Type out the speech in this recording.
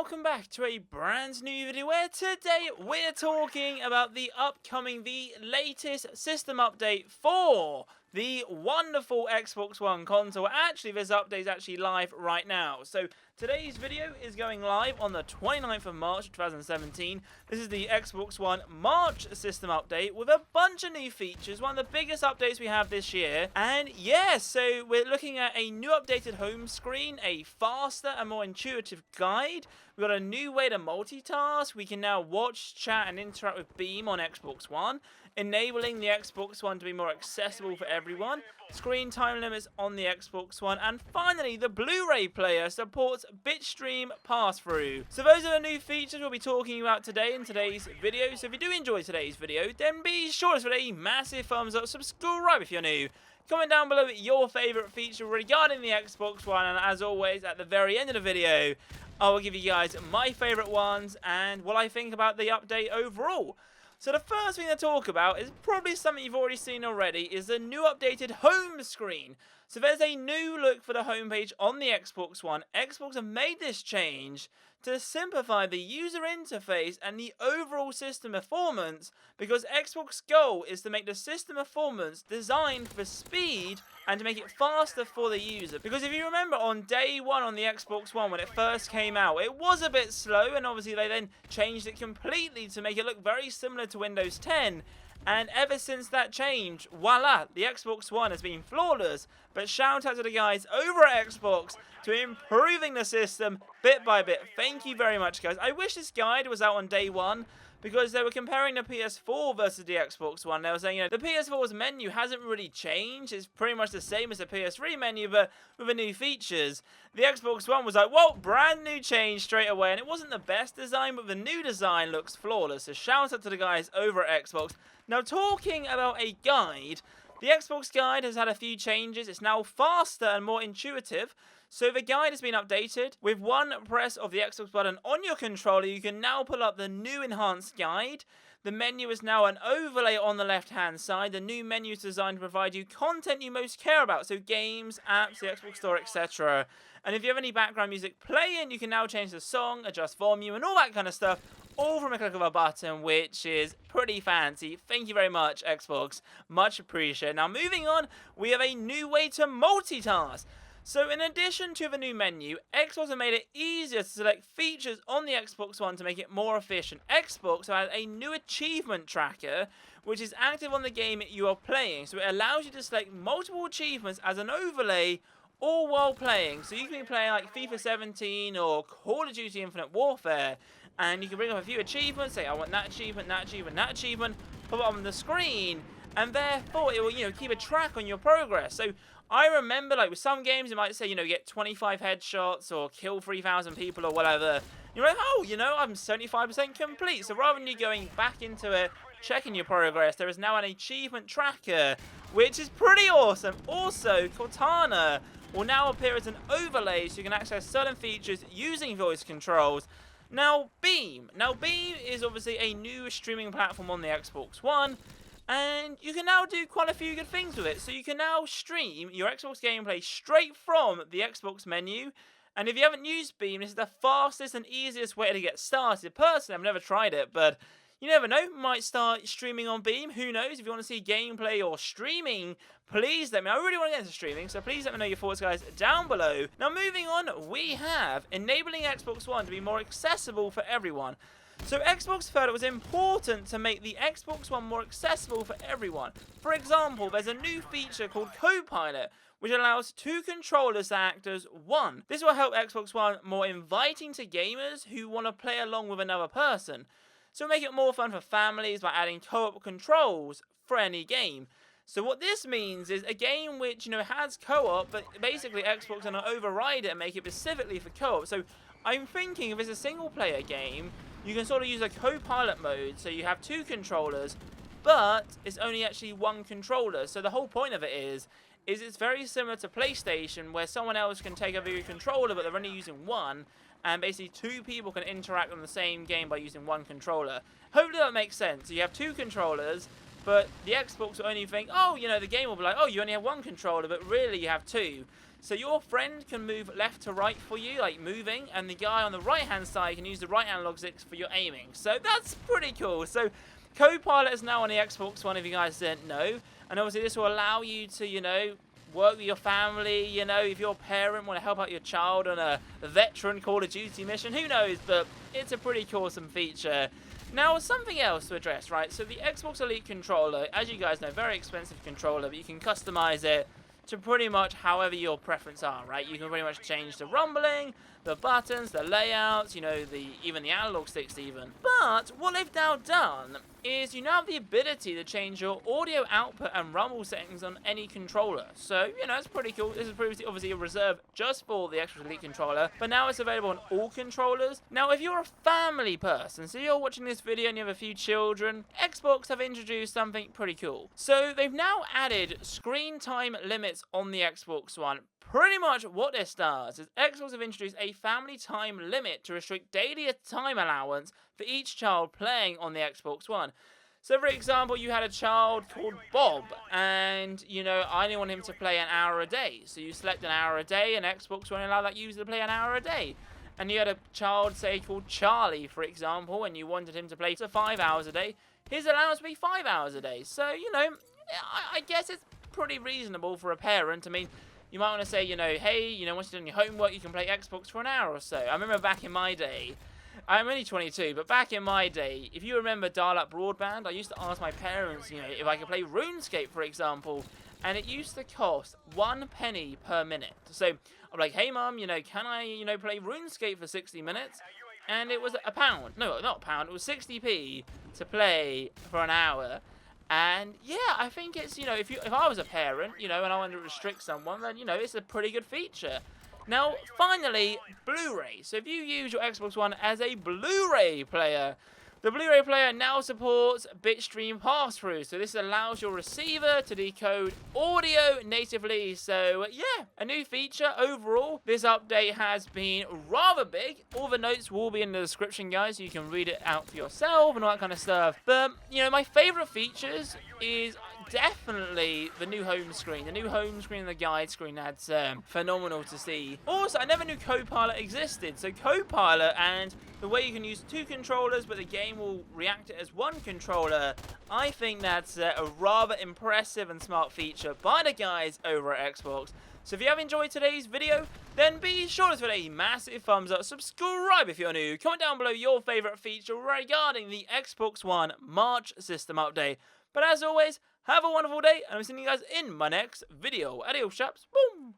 welcome back to a brand new video where today we're talking about the latest system update for the wonderful Xbox One console. Actually, this update is actually live right now. So today's video is going live on the 29th of March 2017. This is the Xbox One March system update with a bunch of new features, one of the biggest updates we have this year. And yeah, so we're looking at a new updated home screen, a faster and more intuitive guide. We've got a new way to multitask. We can now watch, chat, and interact with Beam on Xbox One, enabling the Xbox One to be more accessible for everyone. Screen time limits on the Xbox One, and finally, the Blu-Ray player supports Bitstream Passthrough. So those are the new features we'll be talking about today in today's video. So if you do enjoy today's video, then be sure to give it a massive thumbs up, subscribe if you're new. Comment down below your favourite feature regarding the Xbox One, and as always, at the very end of the video, I will give you guys my favourite ones and what I think about the update overall. So the first thing to talk about is probably something you've already seen already, is the new updated home screen. So there's a new look for the homepage on the Xbox One. Xbox have made this change to simplify the user interface and the overall system performance, because Xbox's goal is to make the system performance designed for speed and to make it faster for the user. Because if you remember, on day one on the Xbox One when it first came out, it was a bit slow, and obviously they then changed it completely to make it look very similar to Windows 10. And ever since that change, voila, the Xbox One has been flawless. But shout out to the guys over at Xbox to improving the system bit by bit. Thank you very much, guys. I wish this guide was out on day one, because they were comparing the PS4 versus the Xbox One. They were saying, the PS4's menu hasn't really changed. It's pretty much the same as the PS3 menu, but with the new features. The Xbox One was like, whoa, brand new change straight away. And it wasn't the best design, but the new design looks flawless. So shout out to the guys over at Xbox. Now, talking about a guide, the Xbox guide has had a few changes. It's now faster and more intuitive. So the guide has been updated. With one press of the Xbox button on your controller, you can now pull up the new enhanced guide. The menu is now an overlay on the left-hand side. The new menu is designed to provide you content you most care about, so games, apps, the Xbox Store, etc. And if you have any background music playing, you can now change the song, adjust volume, and all that kind of stuff, all from a click of a button, which is pretty fancy. Thank you very much, Xbox. Much appreciated. Now, moving on, we have a new way to multitask. So in addition to the new menu, Xbox have made it easier to select features on the Xbox One to make it more efficient. Xbox has a new achievement tracker, which is active on the game you are playing. So it allows you to select multiple achievements as an overlay, all while playing. So you can be playing like FIFA 17 or Call of Duty Infinite Warfare, and you can bring up a few achievements, say I want that achievement, that achievement, that achievement, put it on the screen, and therefore it will, keep a track on your progress. So I remember, like, with some games, it might say, get 25 headshots or kill 3,000 people or whatever. You're like, oh, I'm 75% complete. So rather than you going back into it, checking your progress, there is now an achievement tracker, which is pretty awesome. Also, Cortana will now appear as an overlay, so you can access certain features using voice controls. Now, Beam. Beam is obviously a new streaming platform on the Xbox One, and you can now do quite a few good things with it. So you can now stream your Xbox gameplay straight from the Xbox menu. And if you haven't used Beam, this is the fastest and easiest way to get started. Personally, I've never tried it, but you never know. Might start streaming on Beam. Who knows? If you want to see gameplay or streaming, please let me know. I really want to get into streaming, so please let me know your thoughts, guys, down below. Now, moving on, we have enabling Xbox One to be more accessible for everyone. So Xbox felt it was important to make the Xbox One more accessible for everyone. For example, there's a new feature called Copilot, which allows two controllers to act as one. This will help Xbox One more inviting to gamers who want to play along with another person. So make it more fun for families by adding co-op controls for any game. So what this means is a game which, has co-op, but basically Xbox are going to override it and make it specifically for co-op. So I'm thinking if it's a single-player game, you can sort of use a co-pilot mode, so you have two controllers, but it's only actually one controller. So the whole point of it is it's very similar to PlayStation, where someone else can take over your controller, but they're only using one, and basically two people can interact on the same game by using one controller. Hopefully that makes sense. So you have two controllers, but the Xbox will only think, oh, the game will be like, oh, you only have one controller, but really you have two. So your friend can move left to right for you, like moving, and the guy on the right-hand side can use the right analog sticks for your aiming. So that's pretty cool. So Copilot is now on the Xbox One, if you guys didn't know. And obviously this will allow you to, you know, work with your family, you know, if your parent want to help out your child on a veteran Call of Duty mission, who knows, but it's a pretty awesome feature. Now, something else to address, right? So the Xbox Elite controller, as you guys know, very expensive controller, but you can customize it to pretty much however your preference are, right? You can pretty much change the rumbling, the buttons, the layouts, you know, even the analog sticks even. But what they've now done is you now have the ability to change your audio output and rumble settings on any controller. So, you know, it's pretty cool. This is previously obviously a reserve just for the Xbox Elite controller, but now it's available on all controllers. Now, if you're a family person, so you're watching this video and you have a few children, Xbox have introduced something pretty cool. So they've now added screen time limits on the Xbox One. Pretty much what this does is Xbox have introduced a family time limit to restrict daily time allowance for each child playing on the Xbox One. So, for example, you had a child called Bob, and, you know, I only want him to play an hour a day. So you select an hour a day, and Xbox won't allow that user to play an hour a day. And you had a child, say, called Charlie, for example, and you wanted him to play for 5 hours a day. His allowance would be 5 hours a day. So, you know, I guess it's pretty reasonable for a parent. I mean, you might want to say, you know, hey, you know, once you've done your homework, you can play Xbox for an hour or so. I remember back in my day, I'm only 22, but back in my day, if you remember dial-up broadband, I used to ask my parents, you know, if I could play RuneScape, for example, and it used to cost 1 penny per minute. So I'm like, hey, Mum, you know, can I, you know, play RuneScape for 60 minutes? And it was £1. No, not £1. It was 60p to play for an hour. And yeah, I think it's, you know, if I was a parent, you know, and I wanted to restrict someone, then, you know, it's a pretty good feature. Now, finally, Blu-ray. So if you use your Xbox One as a Blu-ray player, the Blu-ray player now supports Bitstream Passthrough. So this allows your receiver to decode audio natively. So yeah, a new feature overall. This update has been rather big. All the notes will be in the description, guys, so you can read it out for yourself and all that kind of stuff. But, you know, my favorite features is definitely the new home screen. The new home screen and the guide screen, that's phenomenal to see. Also, I never knew Copilot existed. So Copilot and the way you can use 2 controllers, but the game will react it as 1 controller. I think that's a rather impressive and smart feature by the guys over at Xbox. So if you have enjoyed today's video, then be sure to give it a massive thumbs up, subscribe if you're new, comment down below your favorite feature regarding the Xbox One March system update. But as always, have a wonderful day, and I'll see you guys in my next video. Adios, chaps. Boom!